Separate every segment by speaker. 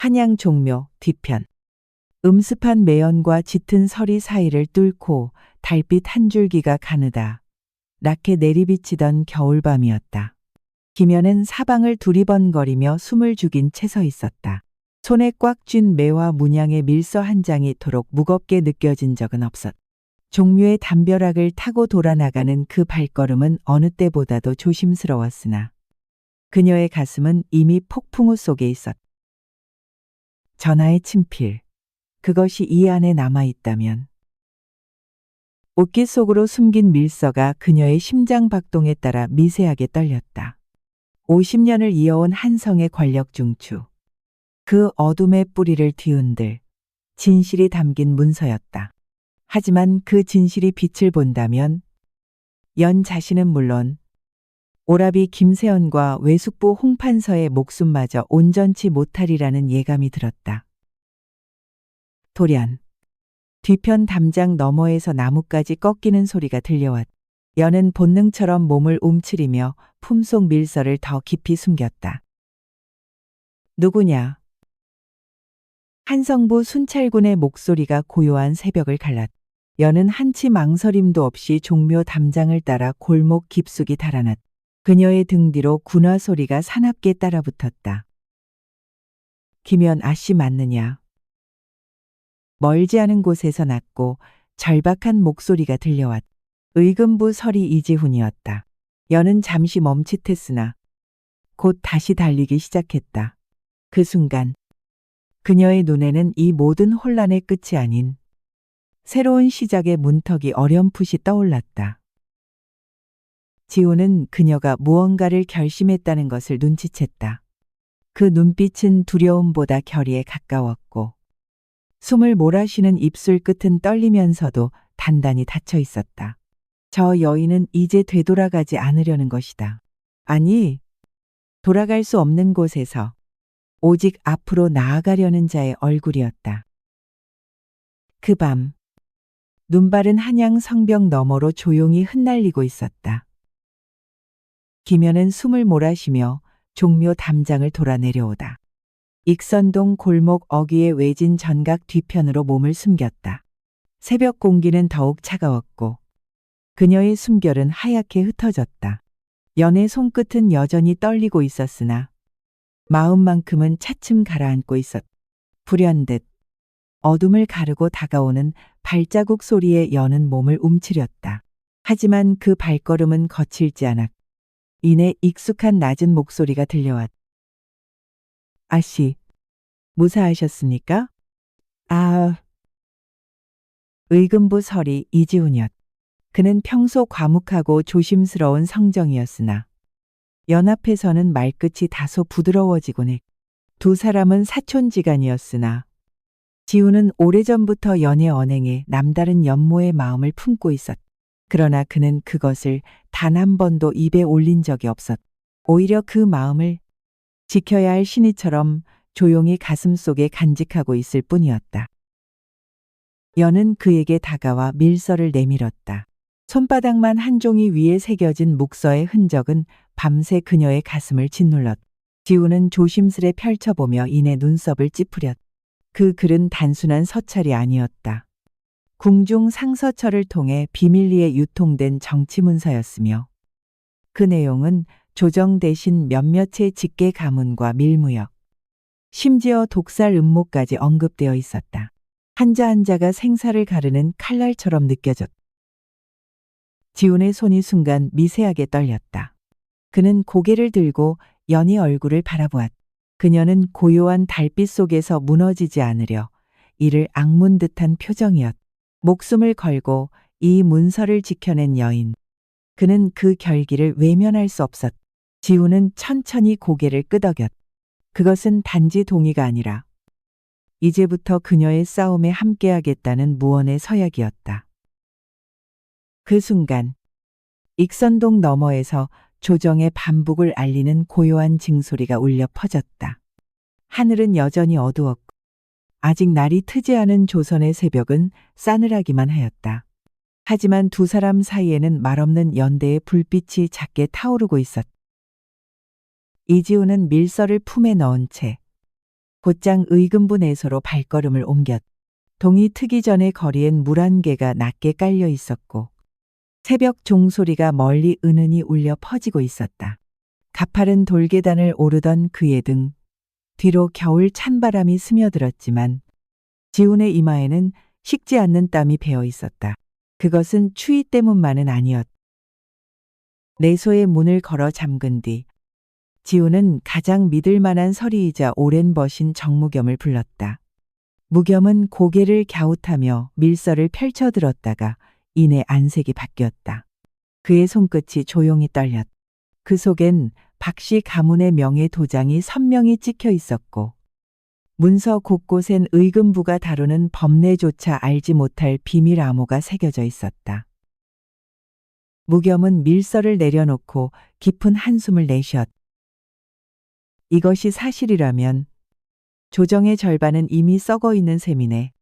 Speaker 1: 한양 종묘 뒤편. 음습한 매연과 짙은 서리 사이를 뚫고 달빛 한 줄기가 가느다 낙해 내리비치던 겨울밤이었다. 김연은 사방을 두리번거리며 숨을 죽인 채 서 있었다. 손에 꽉 쥔 매와 문양의 밀서 한 장이 이토록 무겁게 느껴진 적은 없었다. 종묘의 담벼락을 타고 돌아나가는 그 발걸음은 어느 때보다도 조심스러웠으나 그녀의 가슴은 이미 폭풍우 속에 있었다. 전하의 친필, 그것이 이 안에 남아있다면. 옷깃 속으로 숨긴 밀서가 그녀의 심장 박동에 따라 미세하게 떨렸다. 50년을 이어온 한성의 권력 중추. 그 어둠의 뿌리를 뒤흔들 진실이 담긴 문서였다. 하지만 그 진실이 빛을 본다면 연 자신은 물론 오라비 김세연과 외숙부 홍판서의 목숨마저 온전치 못하리라는 예감이 들었다. 돌연. 뒤편 담장 너머에서 나뭇가지 꺾이는 소리가 들려왔다. 연은 본능처럼 몸을 움츠리며 품속 밀서를 더 깊이 숨겼다. 누구냐? 한성부 순찰군의 목소리가 고요한 새벽을 갈랐다. 연은 한치 망설임도 없이 종묘 담장을 따라 골목 깊숙이 달아났다. 그녀의 등 뒤로 군화 소리가 사납게 따라붙었다. 김연 아씨 맞느냐? 멀지 않은 곳에서 낮고 절박한 목소리가 들려왔다. 의금부 서리 이지훈이었다. 연은 잠시 멈칫했으나 곧 다시 달리기 시작했다. 그 순간 그녀의 눈에는 이 모든 혼란의 끝이 아닌 새로운 시작의 문턱이 어렴풋이 떠올랐다. 지훈은 그녀가 무언가를 결심했다는 것을 눈치챘다. 그 눈빛은 두려움보다 결의에 가까웠고 숨을 몰아쉬는 입술 끝은 떨리면서도 단단히 닫혀 있었다. 저 여인은 이제 되돌아가지 않으려는 것이다. 아니, 돌아갈 수 없는 곳에서 오직 앞으로 나아가려는 자의 얼굴이었다. 그 밤, 눈바른 한양 성벽 너머로 조용히 흩날리고 있었다. 김연은 숨을 몰아쉬며 종묘 담장을 돌아 내려오다. 익선동 골목 어귀의 외진 전각 뒤편으로 몸을 숨겼다. 새벽 공기는 더욱 차가웠고 그녀의 숨결은 하얗게 흩어졌다. 연의 손끝은 여전히 떨리고 있었으나 마음만큼은 차츰 가라앉고 있었다. 불현듯 어둠을 가르고 다가오는 발자국 소리에 연은 몸을 움츠렸다. 하지만 그 발걸음은 거칠지 않았다. 이내 익숙한 낮은 목소리가 들려왔다. 아씨, 무사하셨습니까? 아... 의금부 서리 이지훈이었다. 그는 평소 과묵하고 조심스러운 성정이었으나 연 앞에서는 말끝이 다소 부드러워지곤 했다. 두 사람은 사촌지간이었으나 지훈은 오래전부터 연의 언행에 남다른 연모의 마음을 품고 있었다. 그러나 그는 그것을 단 한 번도 입에 올린 적이 없었다. 오히려 그 마음을 지켜야 할 신이처럼 조용히 가슴속에 간직하고 있을 뿐이었다. 연은 그에게 다가와 밀서를 내밀었다. 손바닥만 한 종이 위에 새겨진 묵서의 흔적은 밤새 그녀의 가슴을 짓눌렀다. 지훈은 조심스레 펼쳐보며 이내 눈썹을 찌푸렸다. 그 글은 단순한 서찰이 아니었다. 궁중 상서처를 통해 비밀리에 유통된 정치문서였으며 그 내용은 조정 대신 몇몇의 직계 가문과 밀무역, 심지어 독살 음모까지 언급되어 있었다. 한자 한자가 생사를 가르는 칼날처럼 느껴졌다. 지훈의 손이 순간 미세하게 떨렸다. 그는 고개를 들고 연의 얼굴을 바라보았다. 그녀는 고요한 달빛 속에서 무너지지 않으려 이를 악문 듯한 표정이었다. 목숨을 걸고 이 문서를 지켜낸 여인. 그는 그 결기를 외면할 수 없었다. 지훈은 천천히 고개를 끄덕였다. 그것은 단지 동의가 아니라 이제부터 그녀의 싸움에 함께하겠다는 무언의 서약이었다. 그 순간 익선동 너머에서 조정의 반복을 알리는 고요한 징소리가 울려 퍼졌다. 하늘은 여전히 어두웠고 아직 날이 트지 않은 조선의 새벽은 싸늘하기만 하였다. 하지만 두 사람 사이에는 말없는 연대의 불빛이 작게 타오르고 있었다. 이지훈은 밀서를 품에 넣은 채 곧장 의금부 내소로 발걸음을 옮겼. 동이 트기 전에 거리엔 물 한 개가 낮게 깔려 있었고 새벽 종소리가 멀리 은은히 울려 퍼지고 있었다. 가파른 돌계단을 오르던 그의 등 뒤로 겨울 찬바람이 스며들었지만 지훈의 이마에는 식지 않는 땀이 배어 있었다. 그것은 추위 때문만은 아니었다. 내소의 문을 걸어 잠근 뒤 지훈은 가장 믿을 만한 서리이자 오랜 벗인 정무겸을 불렀다. 무겸은 고개를 갸웃하며 밀서를 펼쳐들었다가 이내 안색이 바뀌었다. 그의 손끝이 조용히 떨렸다. 그 속엔 박씨 가문의 명예 도장이 선명히 찍혀 있었고 문서 곳곳엔 의금부가 다루는 법례조차 알지 못할 비밀 암호가 새겨져 있었다. 무겸은 밀서를 내려놓고 깊은 한숨을 내쉬었다. 이것이 사실이라면 조정의 절반은 이미 썩어 있는 셈이네.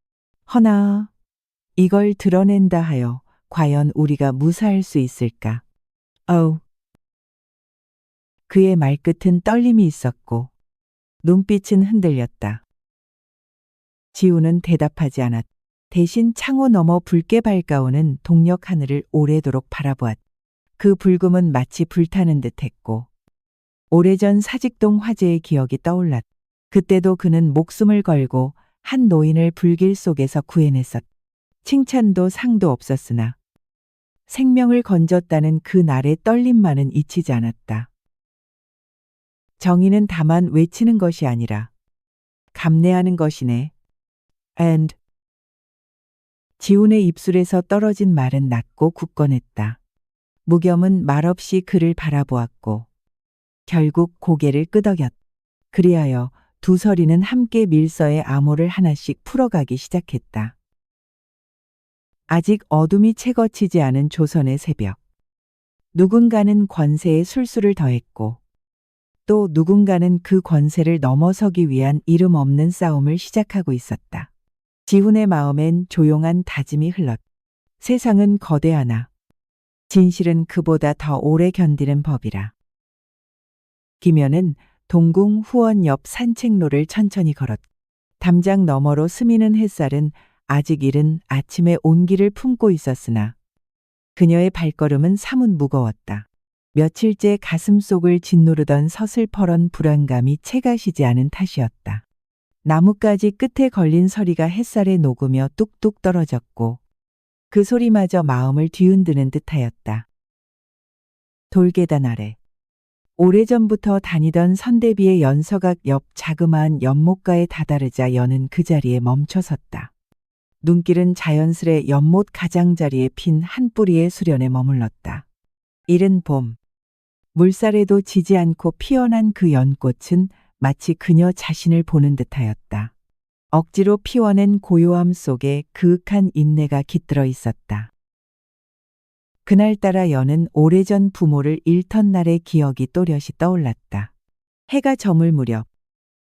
Speaker 1: 허나 이걸 드러낸다 하여 과연 우리가 무사할 수 있을까? 그의 말끝은 떨림이 있었고 눈빛은 흔들렸다. 지우는 대답하지 않았다. 대신 창호 너머 붉게 밝아오는 동력 하늘을 오래도록 바라보았다. 그 붉음은 마치 불타는 듯했고 오래전 사직동 화재의 기억이 떠올랐다. 그때도 그는 목숨을 걸고 한 노인을 불길 속에서 구해냈었다. 칭찬도 상도 없었으나 생명을 건졌다는 그 날의 떨림만은 잊히지 않았다. 정의는 다만 외치는 것이 아니라 감내하는 것이네. And 지훈의 입술에서 떨어진 말은 낮고 굳건했다. 무겸은 말없이 그를 바라보았고 결국 고개를 끄덕였다. 그리하여 두 서리는 함께 밀서의 암호를 하나씩 풀어가기 시작했다. 아직 어둠이 채 거치지 않은 조선의 새벽. 누군가는 권세에 술수를 더했고 또 누군가는 그 권세를 넘어서기 위한 이름 없는 싸움을 시작하고 있었다. 지훈의 마음엔 조용한 다짐이 흘렀다. 세상은 거대하나 진실은 그보다 더 오래 견디는 법이라. 김연은 동궁 후원 옆 산책로를 천천히 걸었다. 담장 너머로 스미는 햇살은 아직 이른 아침의 온기를 품고 있었으나 그녀의 발걸음은 사뭇 무거웠다. 며칠째 가슴속을 짓누르던 서슬퍼런 불안감이 채 가시지 않은 탓이었다. 나뭇가지 끝에 걸린 서리가 햇살에 녹으며 뚝뚝 떨어졌고 그 소리마저 마음을 뒤흔드는 듯하였다. 돌계단 아래 오래전부터 다니던 선대비의 연서각 옆 자그마한 연못가에 다다르자 연은 그 자리에 멈춰섰다. 눈길은 자연스레 연못 가장자리에 핀 한 뿌리의 수련에 머물렀다. 이른 봄, 물살에도 지지 않고 피어난 그 연꽃은 마치 그녀 자신을 보는 듯하였다. 억지로 피워낸 고요함 속에 그윽한 인내가 깃들어 있었다. 그날따라 연은 오래전 부모를 잃던 날의 기억이 또렷이 떠올랐다. 해가 저물 무렵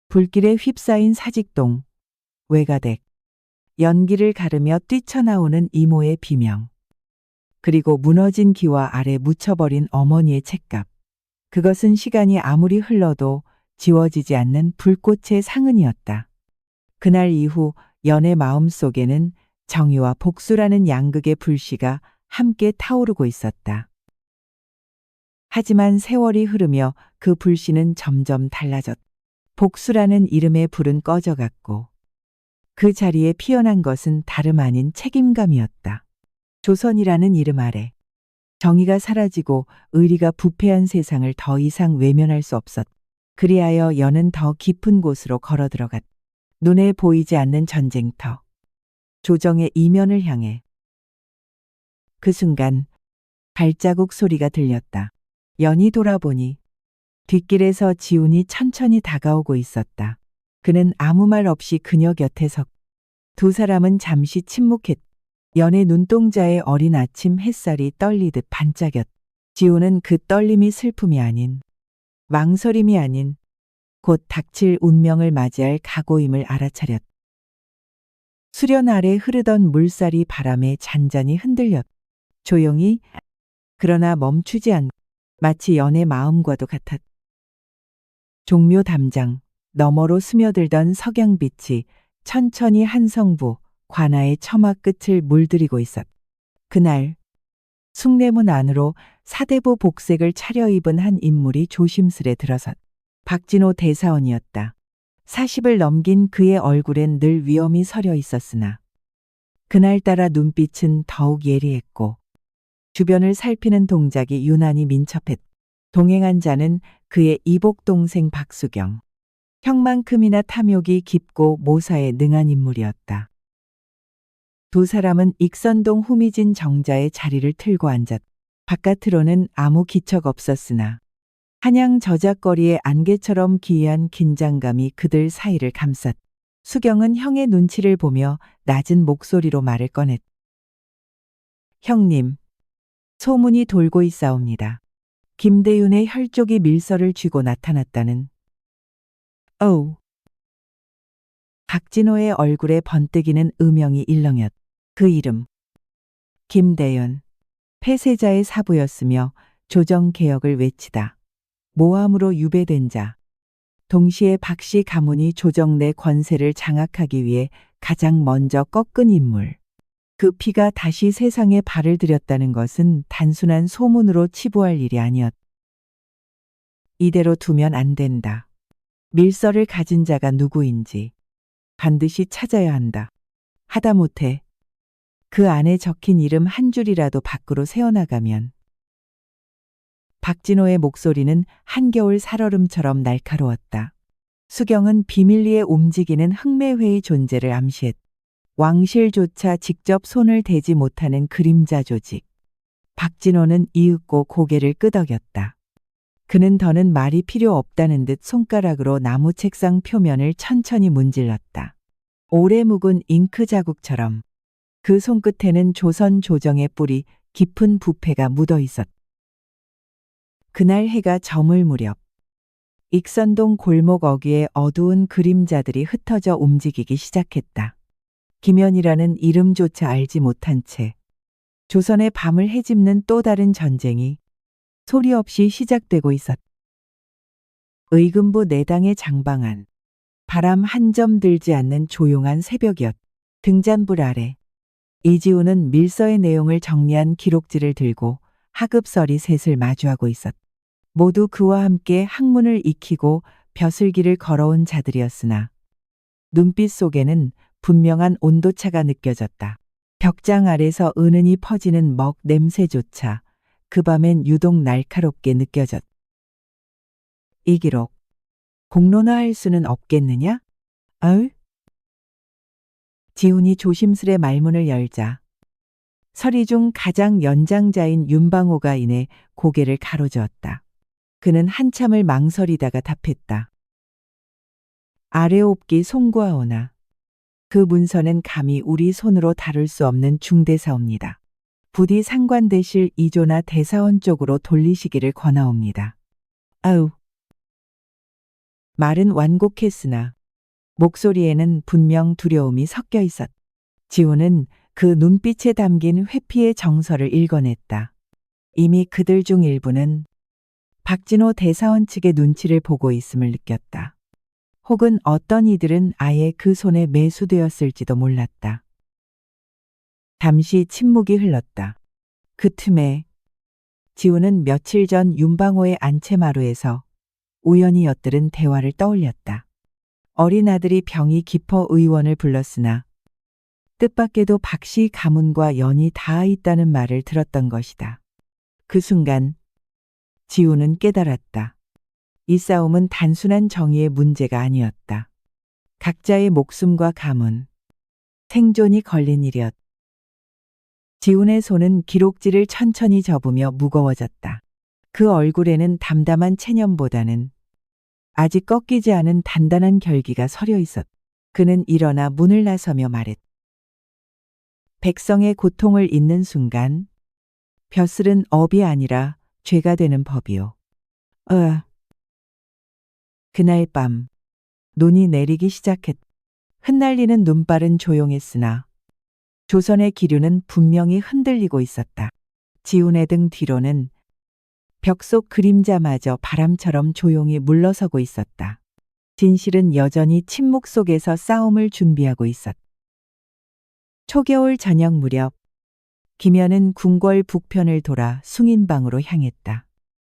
Speaker 1: 불길에 휩싸인 사직동, 외가댁, 연기를 가르며 뛰쳐나오는 이모의 비명, 그리고 무너진 기와 아래 묻혀버린 어머니의 책갑. 그것은 시간이 아무리 흘러도 지워지지 않는 불꽃의 상흔이었다. 그날 이후 연의 마음속에는 정의와 복수라는 양극의 불씨가 함께 타오르고 있었다. 하지만 세월이 흐르며 그 불씨는 점점 달라졌다. 복수라는 이름의 불은 꺼져갔고 그 자리에 피어난 것은 다름 아닌 책임감이었다. 조선이라는 이름 아래 정의가 사라지고 의리가 부패한 세상을 더 이상 외면할 수 없었다. 그리하여 연은 더 깊은 곳으로 걸어 들어갔다. 눈에 보이지 않는 전쟁터, 조정의 이면을 향해. 그 순간 발자국 소리가 들렸다. 연이 돌아보니 뒷길에서 지훈이 천천히 다가오고 있었다. 그는 아무 말 없이 그녀 곁에 섰고 두 사람은 잠시 침묵했다. 연의 눈동자에 어린 아침 햇살이 떨리듯 반짝였다. 지훈은 그 떨림이 슬픔이 아닌, 망설임이 아닌 곧 닥칠 운명을 맞이할 각오임을 알아차렸다. 수련 아래 흐르던 물살이 바람에 잔잔히 흔들렸다. 조용히, 그러나 멈추지 않고 마치 연의 마음과도 같았다. 종묘 담장, 너머로 스며들던 석양빛이 천천히 한성부 관아의 처마 끝을 물들이고 있었다. 그날 숭례문 안으로 사대부 복색을 차려입은 한 인물이 조심스레 들어섰다. 박진호 대사원이었다. 40을 넘긴 그의 얼굴엔 늘 위험이 서려 있었으나 그날따라 눈빛은 더욱 예리했고 주변을 살피는 동작이 유난히 민첩했다. 동행한 자는 그의 이복 동생 박수경. 형만큼이나 탐욕이 깊고 모사에 능한 인물이었다. 두 사람은 익선동 후미진 정자의 자리를 틀고 앉았다. 바깥으로는 아무 기척 없었으나 한양 저작거리의 안개처럼 기이한 긴장감이 그들 사이를 감쌌다. 수경은 형의 눈치를 보며 낮은 목소리로 말을 꺼냈다. 형님, 소문이 돌고 있사옵니다. 김대윤의 혈족이 밀서를 쥐고 나타났다는. 어우. 박진호의 얼굴에 번뜩이는 음영이 일렁였다. 그 이름. 김대윤. 폐쇄자의 사부였으며 조정개혁을 외치다 모함으로 유배된 자. 동시에 박씨 가문이 조정 내 권세를 장악하기 위해 가장 먼저 꺾은 인물. 그 피가 다시 세상에 발을 들였다는 것은 단순한 소문으로 치부할 일이 아니었다. 이대로 두면 안 된다. 밀서를 가진 자가 누구인지 반드시 찾아야 한다. 하다못해 그 안에 적힌 이름 한 줄이라도 밖으로 새어나가면. 박진호의 목소리는 한겨울 살얼음처럼 날카로웠다. 수경은 비밀리에 움직이는 흑매회의 존재를 암시했다. 왕실조차 직접 손을 대지 못하는 그림자 조직. 박진호는 이윽고 고개를 끄덕였다. 그는 더는 말이 필요 없다는 듯 손가락으로 나무 책상 표면을 천천히 문질렀다. 오래 묵은 잉크 자국처럼. 그 손끝에는 조선 조정의 뿌리 깊은 부패가 묻어 있었다. 그날 해가 저물 무렵 익선동 골목 어귀에 어두운 그림자들이 흩어져 움직이기 시작했다. 김연이라는 이름조차 알지 못한 채 조선의 밤을 헤집는 또 다른 전쟁이 소리 없이 시작되고 있었다. 의금부 내당의 장방안. 바람 한 점 들지 않는 조용한 새벽이었다. 등잔불 아래 이지우는 밀서의 내용을 정리한 기록지를 들고 하급설이 셋을 마주하고 있었다. 모두 그와 함께 학문을 익히고 벼슬길을 걸어온 자들이었으나 눈빛 속에는 분명한 온도차가 느껴졌다. 벽장 아래서 은은히 퍼지는 먹 냄새조차 그 밤엔 유독 날카롭게 느껴졌다. 이 기록 공론화할 수는 없겠느냐? 아으? 지훈이 조심스레 말문을 열자 서리 중 가장 연장자인 윤방호가 이내 고개를 가로저었다. 그는 한참을 망설이다가 답했다. 아래옵기 송구하오나 그 문서는 감히 우리 손으로 다룰 수 없는 중대사옵니다. 부디 상관대실 이조나 대사원 쪽으로 돌리시기를 권하옵니다. 아우. 말은 완곡했으나 목소리에는 분명 두려움이 섞여 있었다. 지훈은 그 눈빛에 담긴 회피의 정서를 읽어냈다. 이미 그들 중 일부는 박진호 대사원 측의 눈치를 보고 있음을 느꼈다. 혹은 어떤 이들은 아예 그 손에 매수되었을지도 몰랐다. 잠시 침묵이 흘렀다. 그 틈에 지훈은 며칠 전 윤방호의 안채마루에서 우연히 엿들은 대화를 떠올렸다. 어린 아들이 병이 깊어 의원을 불렀으나 뜻밖에도 박씨 가문과 연이 닿아 있다는 말을 들었던 것이다. 그 순간 지훈은 깨달았다. 이 싸움은 단순한 정의의 문제가 아니었다. 각자의 목숨과 가문, 생존이 걸린 일이었다. 지훈의 손은 기록지를 천천히 접으며 무거워졌다. 그 얼굴에는 담담한 체념보다는 아직 꺾이지 않은 단단한 결기가 서려 있었다. 그는 일어나 문을 나서며 말했다. 백성의 고통을 잇는 순간 벼슬은 업이 아니라 죄가 되는 법이요. 그날 밤 눈이 내리기 시작했다. 흩날리는 눈발은 조용했으나 조선의 기류는 분명히 흔들리고 있었다. 지훈의 등 뒤로는 벽 속 그림자마저 바람처럼 조용히 물러서고 있었다. 진실은 여전히 침묵 속에서 싸움을 준비하고 있었다. 초겨울 저녁 무렵 김연은 궁궐 북편을 돌아 숭인방으로 향했다.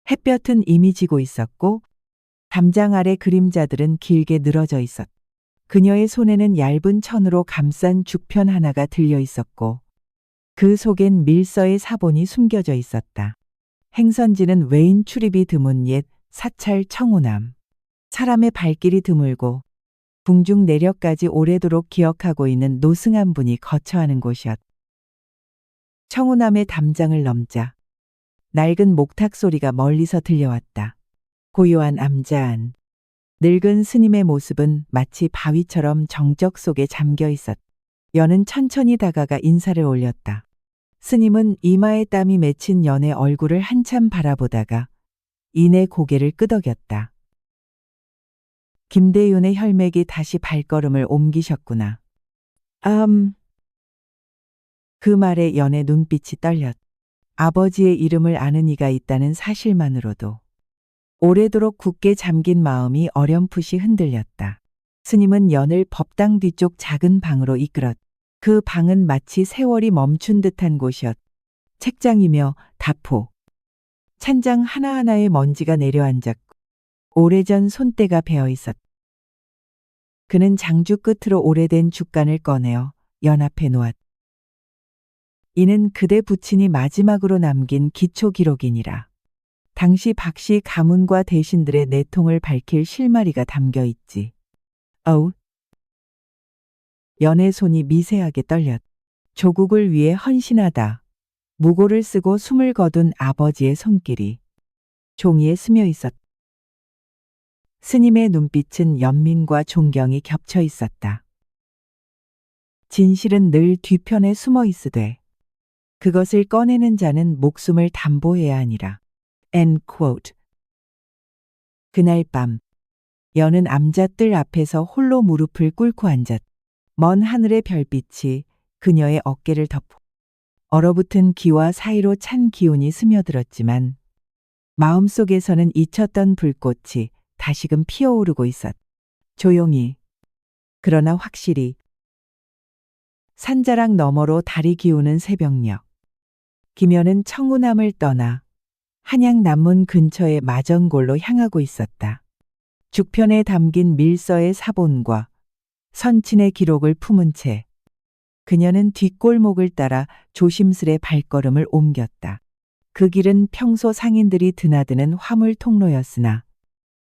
Speaker 1: 햇볕은 이미 지고 있었고 담장 아래 그림자들은 길게 늘어져 있었다. 그녀의 손에는 얇은 천으로 감싼 죽편 하나가 들려 있었고 그 속엔 밀서의 사본이 숨겨져 있었다. 행선지는 외인 출입이 드문 옛 사찰 청호남. 사람의 발길이 드물고 궁중 내력까지 오래도록 기억하고 있는 노승한 분이 거처하는 곳이었다. 청호남의 담장을 넘자 낡은 목탁 소리가 멀리서 들려왔다. 고요한 암자한 늙은 스님의 모습은 마치 바위처럼 정적 속에 잠겨 있었다. 연은 천천히 다가가 인사를 올렸다. 스님은 이마에 땀이 맺힌 연의 얼굴을 한참 바라보다가 이내 고개를 끄덕였다. 김대윤의 혈맥이 다시 발걸음을 옮기셨구나. 그 말에 연의 눈빛이 떨렸다. 아버지의 이름을 아는 이가 있다는 사실만으로도 오래도록 굳게 잠긴 마음이 어렴풋이 흔들렸다. 스님은 연을 법당 뒤쪽 작은 방으로 이끌었다. 그 방은 마치 세월이 멈춘 듯한 곳이었다. 책장이며 다포, 찬장 하나하나에 먼지가 내려앉았고 오래전 손때가 베어 있었다. 그는 장주 끝으로 오래된 죽간을 꺼내어 연 앞에 놓았다. 이는 그대 부친이 마지막으로 남긴 기초 기록이니라. 당시 박씨 가문과 대신들의 내통을 밝힐 실마리가 담겨 있지. 연의 손이 미세하게 떨렸다. 조국을 위해 헌신하다. 무고를 쓰고 숨을 거둔 아버지의 손길이 종이에 스며 있었다. 스님의 눈빛은 연민과 존경이 겹쳐 있었다. 진실은 늘 뒤편에 숨어 있으되 그것을 꺼내는 자는 목숨을 담보해야 하니라. 그날 밤 연은 암자뜰 앞에서 홀로 무릎을 꿇고 앉았다. 먼 하늘의 별빛이 그녀의 어깨를 덮고 얼어붙은 기와 사이로 찬 기운이 스며들었지만 마음속에서는 잊혔던 불꽃이 다시금 피어오르고 있었다. 조용히, 그러나 확실히 산자락 너머로 달이 기우는 새벽녘. 김연은 청운함을 떠나 한양 남문 근처의 마전골로 향하고 있었다. 죽편에 담긴 밀서의 사본과 선친의 기록을 품은 채 그녀는 뒷골목을 따라 조심스레 발걸음을 옮겼다. 그 길은 평소 상인들이 드나드는 화물 통로였으나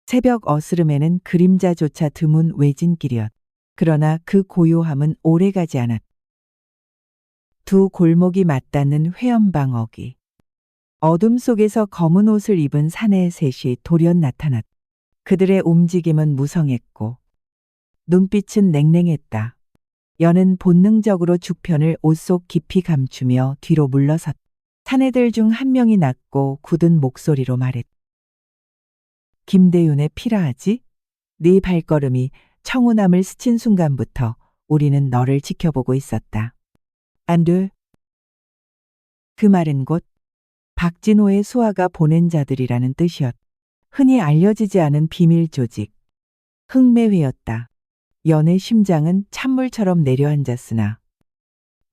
Speaker 1: 새벽 어스름에는 그림자조차 드문 외진길이었다. 그러나 그 고요함은 오래가지 않았다. 두 골목이 맞닿는 회연방어기. 어둠 속에서 검은 옷을 입은 사내의 셋이 돌연 나타났다. 그들의 움직임은 무성했고 눈빛은 냉랭했다. 연은 본능적으로 죽편을 옷 속 깊이 감추며 뒤로 물러섰다. 사내들 중 한 명이 낮고 굳은 목소리로 말했다. 김대윤의 피라하지? 네 발걸음이 청운함을 스친 순간부터 우리는 너를 지켜보고 있었다. 안 돼. 그 말은 곧 박진호의 수하가 보낸 자들이라는 뜻이었다. 흔히 알려지지 않은 비밀 조직, 흑매회였다. 연의 심장은 찬물처럼 내려앉았으나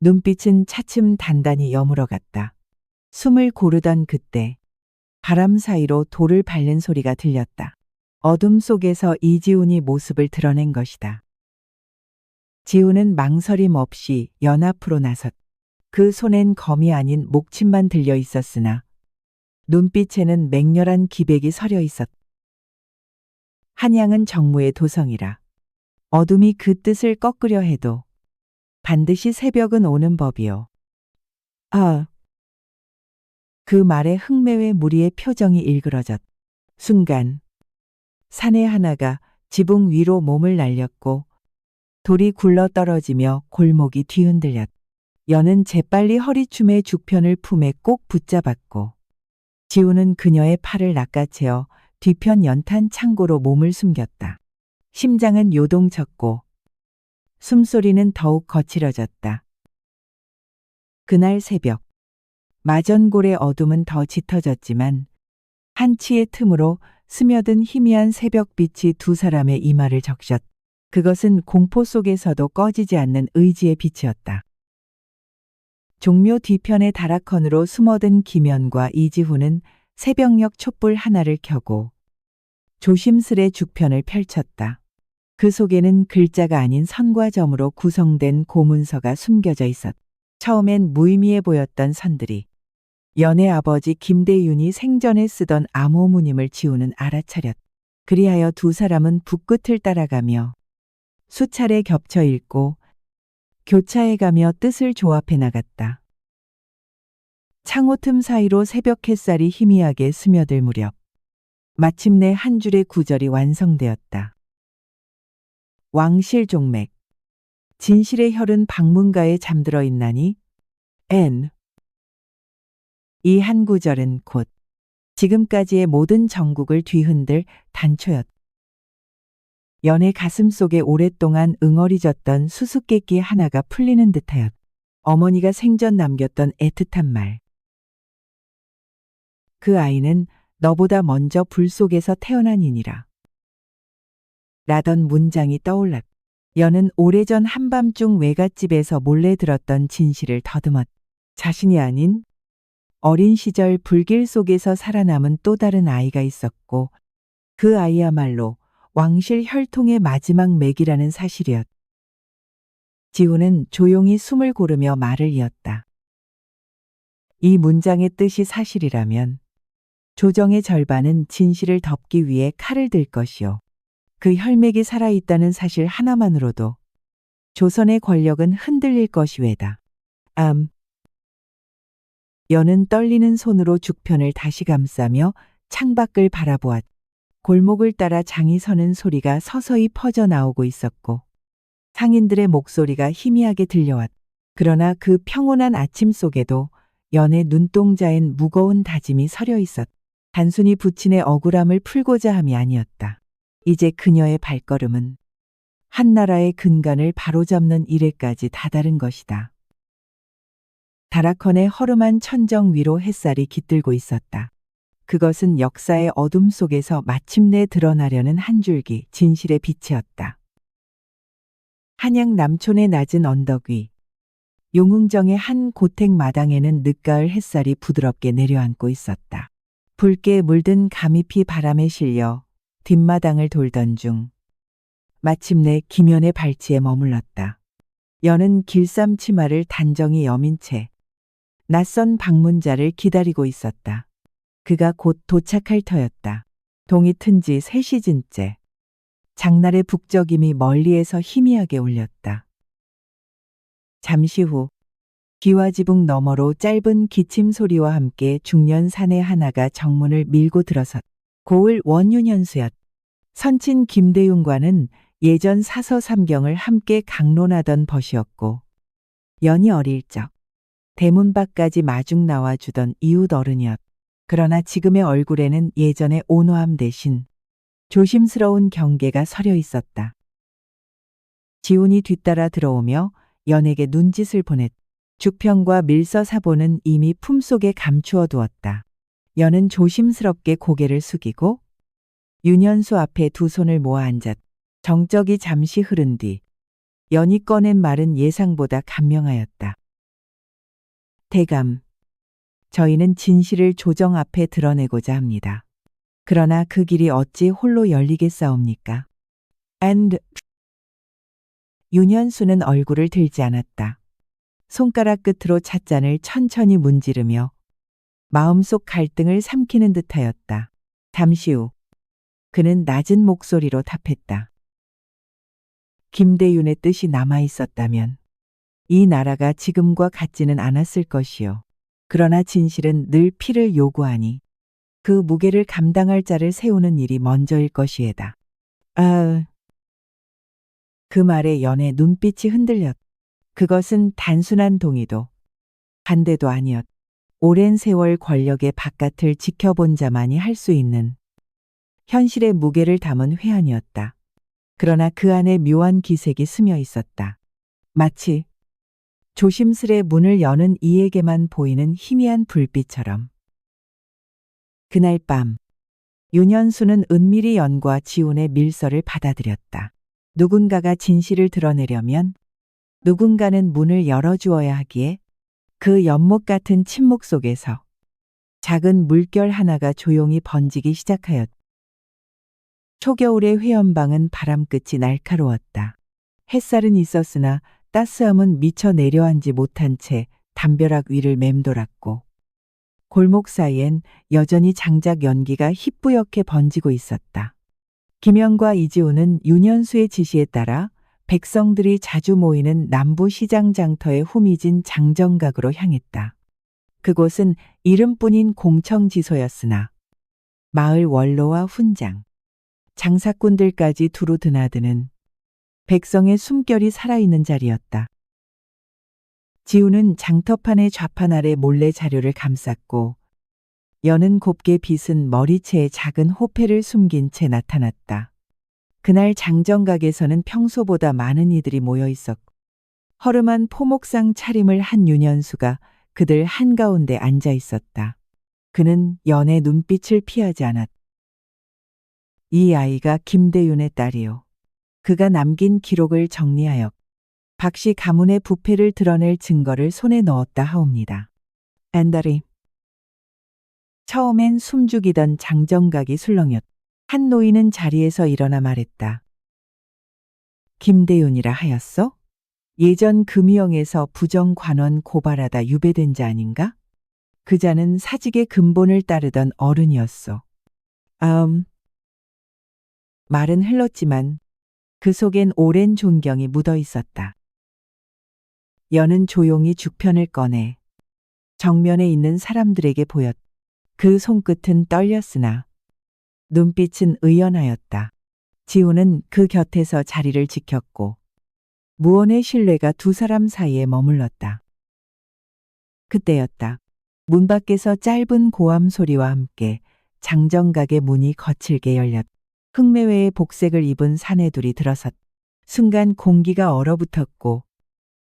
Speaker 1: 눈빛은 차츰 단단히 여물어갔다. 숨을 고르던 그때 바람 사이로 돌을 밟는 소리가 들렸다. 어둠 속에서 이지훈이 모습을 드러낸 것이다. 지훈은 망설임 없이 연 앞으로 나섰다. 그 손엔 검이 아닌 목침만 들려 있었으나 눈빛에는 맹렬한 기백이 서려 있었다. 한양은 정무의 도성이라 어둠이 그 뜻을 꺾으려 해도 반드시 새벽은 오는 법이요. 그 말에 흑매회 무리의 표정이 일그러졌다. 순간 사내 하나가 지붕 위로 몸을 날렸고 돌이 굴러 떨어지며 골목이 뒤흔들렸다. 연은 재빨리 허리춤에 죽편을 품에 꼭 붙잡았고 지우는 그녀의 팔을 낚아채어 뒤편 연탄 창고로 몸을 숨겼다. 심장은 요동쳤고 숨소리는 더욱 거칠어졌다. 그날 새벽 마전골의 어둠은 더 짙어졌지만 한치의 틈으로 스며든 희미한 새벽빛이 두 사람의 이마를 적셨. 그것은 공포 속에서도 꺼지지 않는 의지의 빛이었다. 종묘 뒤편의 다락헌으로 숨어든 김연과 이지훈은 새벽녘 촛불 하나를 켜고 조심스레 죽편을 펼쳤다. 그 속에는 글자가 아닌 선과 점으로 구성된 고문서가 숨겨져 있었다. 처음엔 무의미해 보였던 선들이 연의 아버지 김대윤이 생전에 쓰던 암호무님을 지우는 알아차렸다. 그리하여 두 사람은 붓끝을 따라가며 수차례 겹쳐 읽고 교차해가며 뜻을 조합해 나갔다. 창호틈 사이로 새벽 햇살이 희미하게 스며들 무렵 마침내 한 줄의 구절이 완성되었다. 왕실종맥 진실의 혈은 박문가에 잠들어 있나니 이 한 구절은 곧 지금까지의 모든 정국을 뒤흔들 단초였다. 연의 가슴 속에 오랫동안 응어리졌던 수수께끼 하나가 풀리는 듯하였다. 어머니가 생전 남겼던 애틋한 말. 그 아이는 너보다 먼저 불 속에서 태어난이니라. 라던 문장이 떠올랐다. 연은 오래전 한밤중 외갓집에서 몰래 들었던 진실을 더듬었다. 자신이 아닌 어린 시절 불길 속에서 살아남은 또 다른 아이가 있었고 그 아이야말로 왕실 혈통의 마지막 맥이라는 사실이었다. 지훈은 조용히 숨을 고르며 말을 이었다. 이 문장의 뜻이 사실이라면 조정의 절반은 진실을 덮기 위해 칼을 들 것이요. 그 혈맥이 살아있다는 사실 하나만으로도 조선의 권력은 흔들릴 것이외다. 연은 떨리는 손으로 죽편을 다시 감싸며 창밖을 바라보았다. 골목을 따라 장이 서는 소리가 서서히 퍼져 나오고 있었고 상인들의 목소리가 희미하게 들려왔다. 그러나 그 평온한 아침 속에도 연의 눈동자엔 무거운 다짐이 서려 있었다. 단순히 부친의 억울함을 풀고자 함이 아니었다. 이제 그녀의 발걸음은 한나라의 근간을 바로잡는 일에까지 다다른 것이다. 다락헌의 허름한 천정 위로 햇살이 깃들고 있었다. 그것은 역사의 어둠 속에서 마침내 드러나려는 한 줄기 진실의 빛이었다. 한양 남촌의 낮은 언덕 위, 용흥정의 한 고택 마당에는 늦가을 햇살이 부드럽게 내려앉고 있었다. 붉게 물든 가미피 바람에 실려 뒷마당을 돌던 중 마침내 김연의 발치에 머물렀다. 연은 길쌈 치마를 단정히 여민 채 낯선 방문자를 기다리고 있었다. 그가 곧 도착할 터였다. 동이 튼 지 3시즌째. 장날의 북적임이 멀리에서 희미하게 울렸다. 잠시 후 기와지붕 너머로 짧은 기침 소리와 함께 중년 사내 하나가 정문을 밀고 들어섰다. 고을 원윤현수였다. 선친 김대윤과는 예전 사서삼경을 함께 강론하던 벗이었고 연이 어릴 적 대문 밖까지 마중 나와주던 이웃 어른이었다. 그러나 지금의 얼굴에는 예전의 온화함 대신 조심스러운 경계가 서려 있었다. 지훈이 뒤따라 들어오며 연에게 눈짓을 보냈다. 죽평과 밀서사본은 이미 품속에 감추어 두었다. 연은 조심스럽게 고개를 숙이고 윤현수 앞에 두 손을 모아 앉았다. 정적이 잠시 흐른 뒤 연이 꺼낸 말은 예상보다 간명하였다. 대감, 저희는 진실을 조정 앞에 드러내고자 합니다. 그러나 그 길이 어찌 홀로 열리겠사옵니까? 윤현수는 얼굴을 들지 않았다. 손가락 끝으로 찻잔을 천천히 문지르며 마음속 갈등을 삼키는 듯하였다. 잠시 후 그는 낮은 목소리로 답했다. 김대윤의 뜻이 남아 있었다면 이 나라가 지금과 같지는 않았을 것이요. 그러나 진실은 늘 피를 요구하니 그 무게를 감당할 자를 세우는 일이 먼저일 것이에다. 그 말에 연의 눈빛이 흔들렸다. 그것은 단순한 동의도 반대도 아니었다. 오랜 세월 권력의 바깥을 지켜본 자만이 할 수 있는 현실의 무게를 담은 회한이었다. 그러나 그 안에 묘한 기색이 스며 있었다. 마치 조심스레 문을 여는 이에게만 보이는 희미한 불빛처럼. 그날 밤 윤현수는 은밀히 연과 지훈의 밀서를 받아들였다. 누군가가 진실을 드러내려면 누군가는 문을 열어주어야 하기에 그 연못 같은 침묵 속에서 작은 물결 하나가 조용히 번지기 시작하였다. 초겨울의 회원방은 바람끝이 날카로웠다. 햇살은 있었으나 따스함은 미처 내려앉지 못한 채 담벼락 위를 맴돌았고 골목 사이엔 여전히 장작 연기가 희뿌옇게 번지고 있었다. 김영과 이지우는 윤현수의 지시에 따라 백성들이 자주 모이는 남부시장 장터의 후미진 장정각으로 향했다. 그곳은 이름뿐인 공청지소였으나 마을 원로와 훈장, 장사꾼들까지 두루 드나드는 백성의 숨결이 살아있는 자리였다. 지우는 장터판의 좌판 아래 몰래 자료를 감쌌고 여는 곱게 빗은 머리채에 작은 호패를 숨긴 채 나타났다. 그날 장정각에서는 평소보다 많은 이들이 모여 있었고 허름한 포목상 차림을 한 윤현수가 그들 한가운데 앉아 있었다. 그는 연의 눈빛을 피하지 않았다. 이 아이가 김대윤의 딸이요. 그가 남긴 기록을 정리하여 박씨 가문의 부패를 드러낼 증거를 손에 넣었다 하옵니다. 안달이 처음엔 숨죽이던 장정각이 술렁였다. 한 노인은 자리에서 일어나 말했다. 김대윤이라 하였소? 예전 금이영에서 부정관원 고발하다 유배된 자 아닌가? 그 자는 사직의 근본을 따르던 어른이었소. 말은 흘렀지만 그 속엔 오랜 존경이 묻어 있었다. 여는 조용히 죽편을 꺼내 정면에 있는 사람들에게 보였다. 그 손끝은 떨렸으나 눈빛은 의연하였다. 지우는 그 곁에서 자리를 지켰고 무언의 신뢰가 두 사람 사이에 머물렀다. 그때였다. 문 밖에서 짧은 고함 소리와 함께 장정각의 문이 거칠게 열렸다. 흑매회의 복색을 입은 사내들이 들어섰다. 순간 공기가 얼어붙었고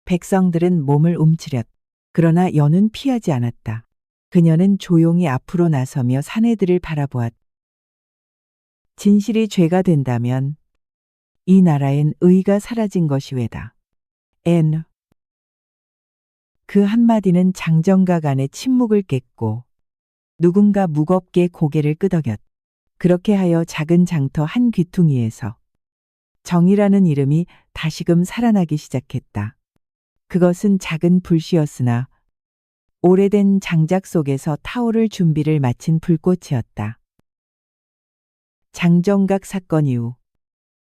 Speaker 1: 백성들은 몸을 움츠렸다. 그러나 여는 피하지 않았다. 그녀는 조용히 앞으로 나서며 사내들을 바라보았다. 진실이 죄가 된다면 이 나라엔 의가 사라진 것이 왜다. 그 한마디는 장정각 안의 침묵을 깼고 누군가 무겁게 고개를 끄덕였다. 그렇게 하여 작은 장터 한 귀퉁이에서 정이라는 이름이 다시금 살아나기 시작했다. 그것은 작은 불씨였으나 오래된 장작 속에서 타오를 준비를 마친 불꽃이었다. 장정각 사건 이후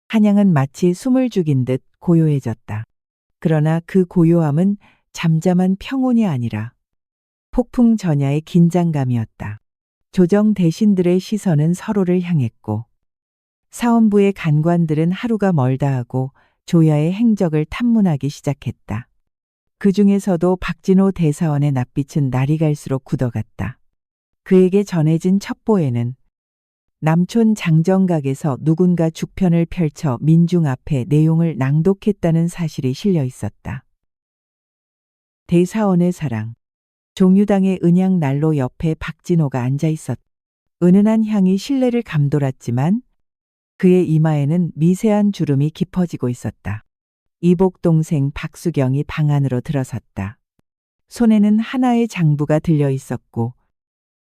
Speaker 1: 한양은 마치 숨을 죽인 듯 고요해졌다. 그러나 그 고요함은 잠잠한 평온이 아니라 폭풍 전야의 긴장감이었다. 조정 대신들의 시선은 서로를 향했고 사원부의 간관들은 하루가 멀다 하고 조야의 행적을 탐문하기 시작했다. 그 중에서도 박진호 대사원의 낯빛은 날이 갈수록 굳어갔다. 그에게 전해진 첩보에는 남촌 장정각에서 누군가 죽편을 펼쳐 민중 앞에 내용을 낭독했다는 사실이 실려 있었다. 대사원의 사랑. 종유당의 은양 난로 옆에 박진호가 앉아 있었다. 은은한 향이 실내를 감돌았지만 그의 이마에는 미세한 주름이 깊어지고 있었다. 이복 동생 박수경이 방 안으로 들어섰다. 손에는 하나의 장부가 들려 있었고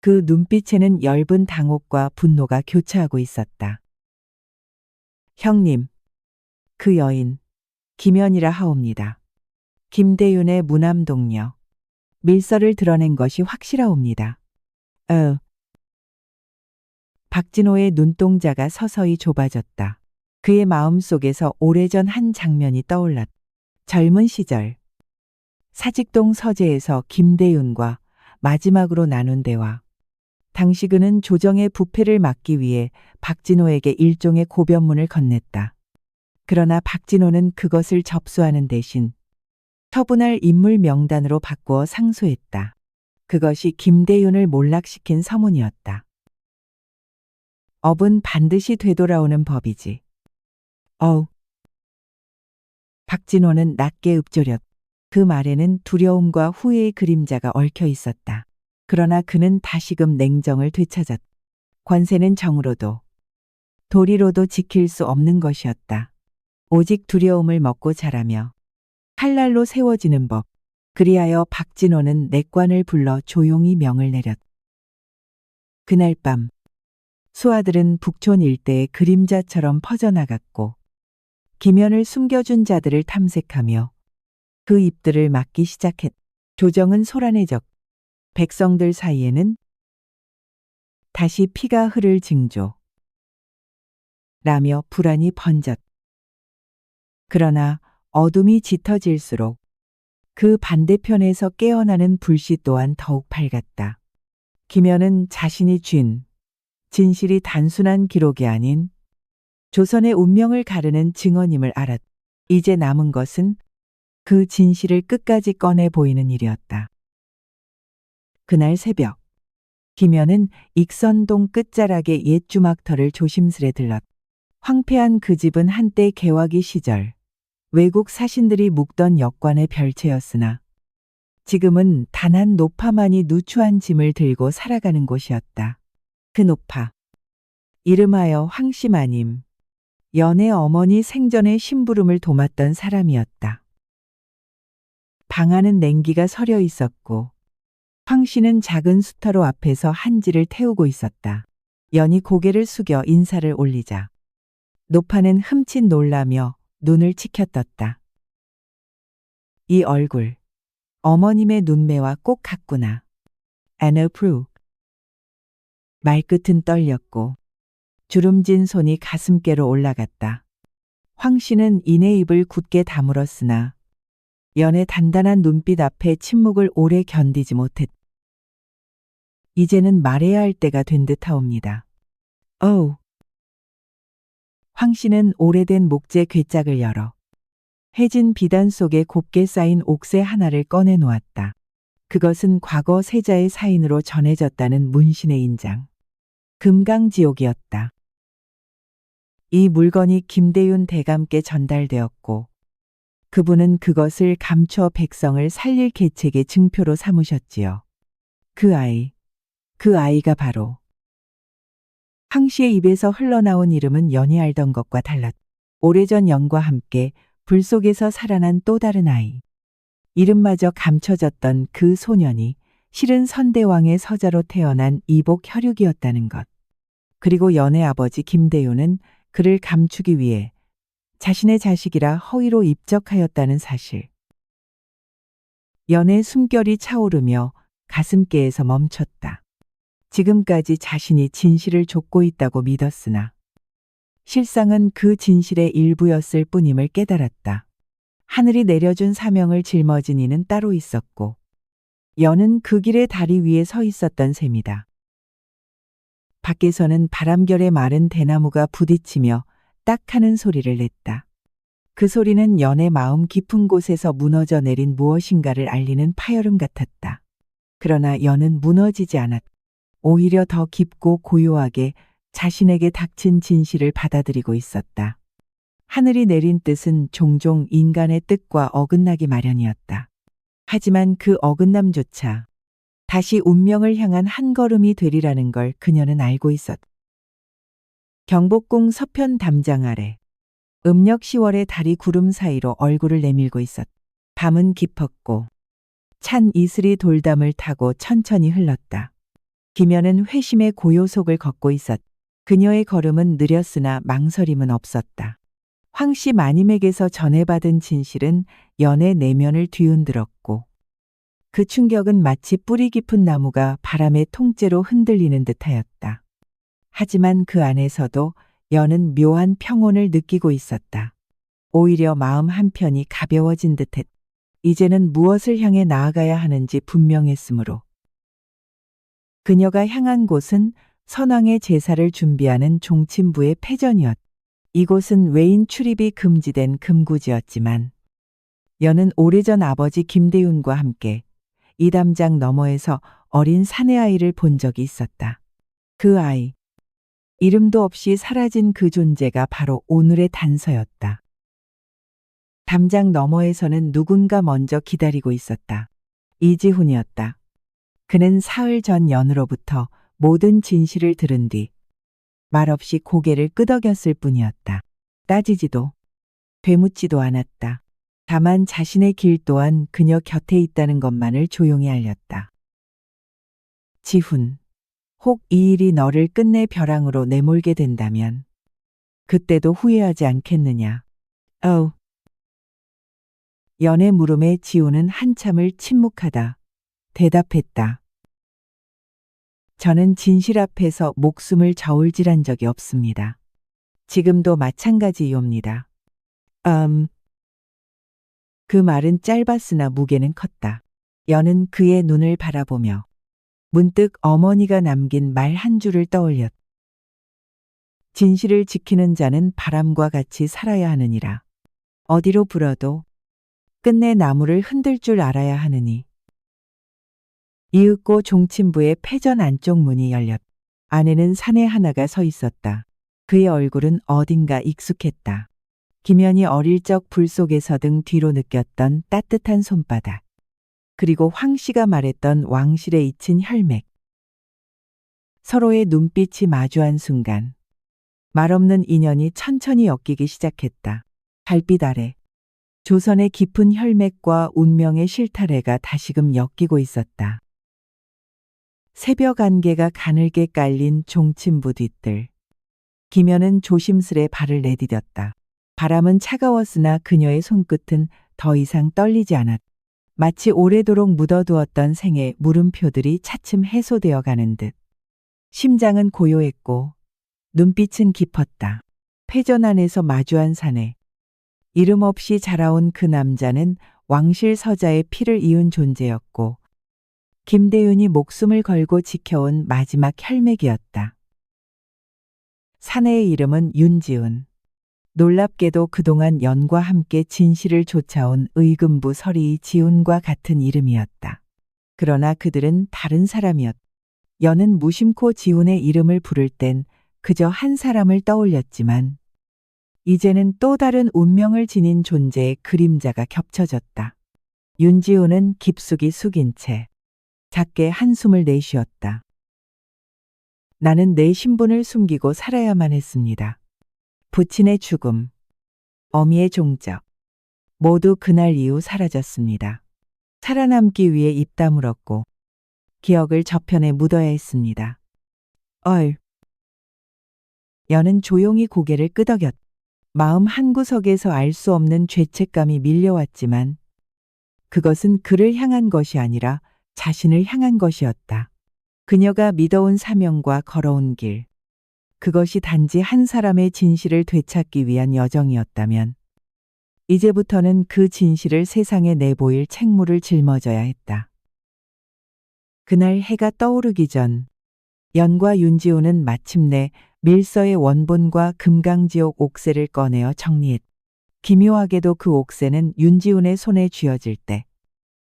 Speaker 1: 그 눈빛에는 엷은 당혹과 분노가 교차하고 있었다. 형님, 그 여인 김연이라 하옵니다. 김대윤의 무남 동료. 밀서를 드러낸 것이 확실하옵니다. 박진호의 눈동자가 서서히 좁아졌다. 그의 마음속에서 오래전 한 장면이 떠올랐다. 젊은 시절 사직동 서재에서 김대윤과 마지막으로 나눈 대화. 당시 그는 조정의 부패를 막기 위해 박진호에게 일종의 고변문을 건넸다. 그러나 박진호는 그것을 접수하는 대신 처분할 인물 명단으로 바꾸어 상소했다. 그것이 김대윤을 몰락시킨 서문이었다. 업은 반드시 되돌아오는 법이지. 박진호는 낮게 읊조렸다. 그 말에는 두려움과 후회의 그림자가 얽혀 있었다. 그러나 그는 다시금 냉정을 되찾았다. 권세는 정으로도 도리로도 지킬 수 없는 것이었다. 오직 두려움을 먹고 자라며 칼날로 세워지는 법. 그리하여 박진호는 내관을 불러 조용히 명을 내렸다. 그날 밤 수하들은 북촌 일대에 그림자처럼 퍼져나갔고 기면을 숨겨준 자들을 탐색하며 그 입들을 막기 시작했다. 조정은 소란해졌고 백성들 사이에는 다시 피가 흐를 징조 라며 불안이 번졌다. 그러나 어둠이 짙어질수록 그 반대편에서 깨어나는 불씨 또한 더욱 밝았다. 기면은 자신이 쥔 진실이 단순한 기록이 아닌 조선의 운명을 가르는 증언임을 알았다. 이제 남은 것은 그 진실을 끝까지 꺼내 보이는 일이었다. 그날 새벽 기면은 익선동 끝자락의 옛 주막터를 조심스레 들렀다. 황폐한 그 집은 한때 개화기 시절 외국 사신들이 묵던 역관의 별채였으나 지금은 단 한 노파만이 누추한 짐을 들고 살아가는 곳이었다. 그 노파 이름하여 황씨마님, 연의 어머니 생전에 심부름을 도맡던 사람이었다. 방 안은 냉기가 서려 있었고 황씨는 작은 수터로 앞에서 한지를 태우고 있었다. 연이 고개를 숙여 인사를 올리자 노파는 흠칫 놀라며 눈을 치켜떴다. 이 얼굴, 어머님의 눈매와 꼭 같구나. 애너 프루. 말끝은 떨렸고 주름진 손이 가슴께로 올라갔다. 황씨는 이내 입을 굳게 다물었으나 연의 단단한 눈빛 앞에 침묵을 오래 견디지 못했다. 이제는 말해야 할 때가 된 듯하옵니다. 어우. 황씨는 오래된 목재 괴짝을 열어 해진 비단 속에 곱게 쌓인 옥새 하나를 꺼내 놓았다. 그것은 과거 세자의 사인으로 전해졌다는 문신의 인장. 금강지옥이었다. 이 물건이 김대윤 대감께 전달되었고 그분은 그것을 감춰 백성을 살릴 계책의 증표로 삼으셨지요. 그 아이가 바로 황씨의 입에서 흘러나온 이름은 연이 알던 것과 달랐다. 오래전 연과 함께 불 속에서 살아난 또 다른 아이. 이름마저 감춰졌던 그 소년이 실은 선대왕의 서자로 태어난 이복 혈육이었다는 것. 그리고 연의 아버지 김대윤은 그를 감추기 위해 자신의 자식이라 허위로 입적하였다는 사실. 연의 숨결이 차오르며 가슴께에서 멈췄다. 지금까지 자신이 진실을 좇고 있다고 믿었으나 실상은 그 진실의 일부였을 뿐임을 깨달았다. 하늘이 내려준 사명을 짊어진 이는 따로 있었고 연은 그 길의 다리 위에 서 있었던 셈이다. 밖에서는 바람결에 마른 대나무가 부딪히며 딱 하는 소리를 냈다. 그 소리는 연의 마음 깊은 곳에서 무너져 내린 무엇인가를 알리는 파열음 같았다. 그러나 연은 무너지지 않았다. 오히려 더 깊고 고요하게 자신에게 닥친 진실을 받아들이고 있었다. 하늘이 내린 뜻은 종종 인간의 뜻과 어긋나기 마련이었다. 하지만 그 어긋남조차 다시 운명을 향한 한 걸음이 되리라는 걸 그녀는 알고 있었다. 경복궁 서편 담장 아래 음력 10월의 달이 구름 사이로 얼굴을 내밀고 있었다. 밤은 깊었고 찬 이슬이 돌담을 타고 천천히 흘렀다. 기면은 회심의 고요 속을 걷고 있었다. 그녀의 걸음은 느렸으나 망설임은 없었다. 황씨 마님에게서 전해받은 진실은 연의 내면을 뒤흔들었고 그 충격은 마치 뿌리 깊은 나무가 바람의 통째로 흔들리는 듯하였다. 하지만 그 안에서도 연은 묘한 평온을 느끼고 있었다. 오히려 마음 한편이 가벼워진 듯했다. 이제는 무엇을 향해 나아가야 하는지 분명했으므로. 그녀가 향한 곳은 선왕의 제사를 준비하는 종친부의 패전이었다. 이곳은 외인 출입이 금지된 금구지였지만 연은 오래전 아버지 김대윤과 함께 이 담장 너머에서 어린 사내아이를 본 적이 있었다. 그 아이, 이름도 없이 사라진 그 존재가 바로 오늘의 단서였다. 담장 너머에서는 누군가 먼저 기다리고 있었다. 이지훈이었다. 그는 사흘 전 연으로부터 모든 진실을 들은 뒤 말없이 고개를 끄덕였을 뿐이었다. 따지지도 되묻지도 않았다. 다만 자신의 길 또한 그녀 곁에 있다는 것만을 조용히 알렸다. 지훈, 혹 이 일이 너를 끝내 벼랑으로 내몰게 된다면 그때도 후회하지 않겠느냐. 연의 물음에 지훈은 한참을 침묵하다 대답했다. 저는 진실 앞에서 목숨을 저울질한 적이 없습니다. 지금도 마찬가지이옵니다. 그 말은 짧았으나 무게는 컸다. 연은 그의 눈을 바라보며 문득 어머니가 남긴 말 한 줄을 떠올렸다. 진실을 지키는 자는 바람과 같이 살아야 하느니라. 어디로 불어도 끝내 나무를 흔들 줄 알아야 하느니. 이윽고 종친부의 패전 안쪽 문이 열렸다. 안에는 사내 하나가 서 있었다. 그의 얼굴은 어딘가 익숙했다. 김연이 어릴 적 불 속에서 등 뒤로 느꼈던 따뜻한 손바닥. 그리고 황 씨가 말했던 왕실에 잊힌 혈맥. 서로의 눈빛이 마주한 순간 말없는 인연이 천천히 엮이기 시작했다. 달빛 아래 조선의 깊은 혈맥과 운명의 실타래가 다시금 엮이고 있었다. 새벽 안개가 가늘게 깔린 종친부 뒷뜰. 김연은 조심스레 발을 내디뎠다. 바람은 차가웠으나 그녀의 손끝은 더 이상 떨리지 않았다. 마치 오래도록 묻어두었던 생의 물음표들이 차츰 해소되어 가는 듯. 심장은 고요했고 눈빛은 깊었다. 패전 안에서 마주한 사내. 이름 없이 자라온 그 남자는 왕실 서자의 피를 이은 존재였고 김대윤이 목숨을 걸고 지켜온 마지막 혈맥이었다. 사내의 이름은 윤지훈. 놀랍게도 그동안 연과 함께 진실을 쫓아온 의금부 서리 지훈과 같은 이름이었다. 그러나 그들은 다른 사람이었다. 연은 무심코 지훈의 이름을 부를 땐 그저 한 사람을 떠올렸지만 이제는 또 다른 운명을 지닌 존재의 그림자가 겹쳐졌다. 윤지훈은 깊숙이 숙인 채 작게 한숨을 내쉬었다. 나는 내 신분을 숨기고 살아야만 했습니다. 부친의 죽음, 어미의 종적, 모두 그날 이후 사라졌습니다. 살아남기 위해 입 다물었고 기억을 저편에 묻어야 했습니다. 연은 조용히 고개를 끄덕였다. 마음 한구석에서 알 수 없는 죄책감이 밀려왔지만 그것은 그를 향한 것이 아니라 자신을 향한 것이었다. 그녀가 믿어온 사명과 걸어온 길. 그것이 단지 한 사람의 진실을 되찾기 위한 여정이었다면 이제부터는 그 진실을 세상에 내보일 책무를 짊어져야 했다. 그날 해가 떠오르기 전 연과 윤지훈은 마침내 밀서의 원본과 금강지옥 옥새를 꺼내어 정리했다. 기묘하게도 그 옥새는 윤지훈의 손에 쥐어질 때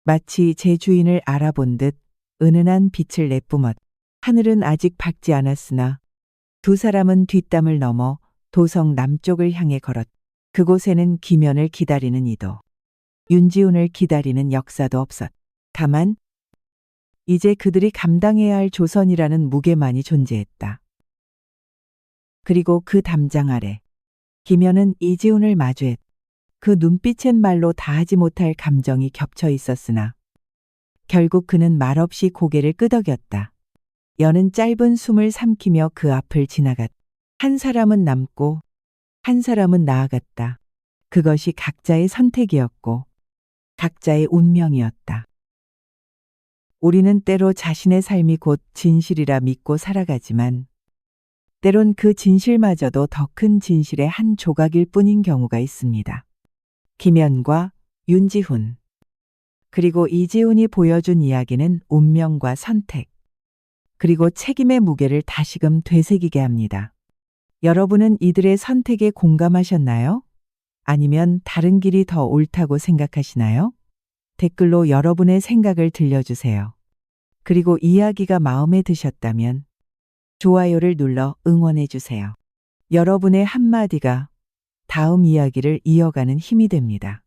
Speaker 1: 마치 제 주인을 알아본 듯 은은한 빛을 내뿜었다. 하늘은 아직 밝지 않았으나 두 사람은 뒷담을 넘어 도성 남쪽을 향해 걸었다. 그곳에는 김연을 기다리는 이도, 윤지훈을 기다리는 역사도 없었다. 다만 이제 그들이 감당해야 할 조선이라는 무게만이 존재했다. 그리고 그 담장 아래 김연은 이지훈을 마주했다. 그 눈빛엔 말로 다하지 못할 감정이 겹쳐 있었으나 결국 그는 말없이 고개를 끄덕였다. 연은 짧은 숨을 삼키며 그 앞을 지나갔다. 한 사람은 남고 한 사람은 나아갔다. 그것이 각자의 선택이었고 각자의 운명이었다. 우리는 때로 자신의 삶이 곧 진실이라 믿고 살아가지만 때론 그 진실마저도 더 큰 진실의 한 조각일 뿐인 경우가 있습니다. 김연과 윤지훈, 그리고 이지훈이 보여준 이야기는 운명과 선택, 그리고 책임의 무게를 다시금 되새기게 합니다. 여러분은 이들의 선택에 공감하셨나요? 아니면 다른 길이 더 옳다고 생각하시나요? 댓글로 여러분의 생각을 들려주세요. 그리고 이야기가 마음에 드셨다면 좋아요를 눌러 응원해주세요. 여러분의 한마디가 다음 이야기를 이어가는 힘이 됩니다.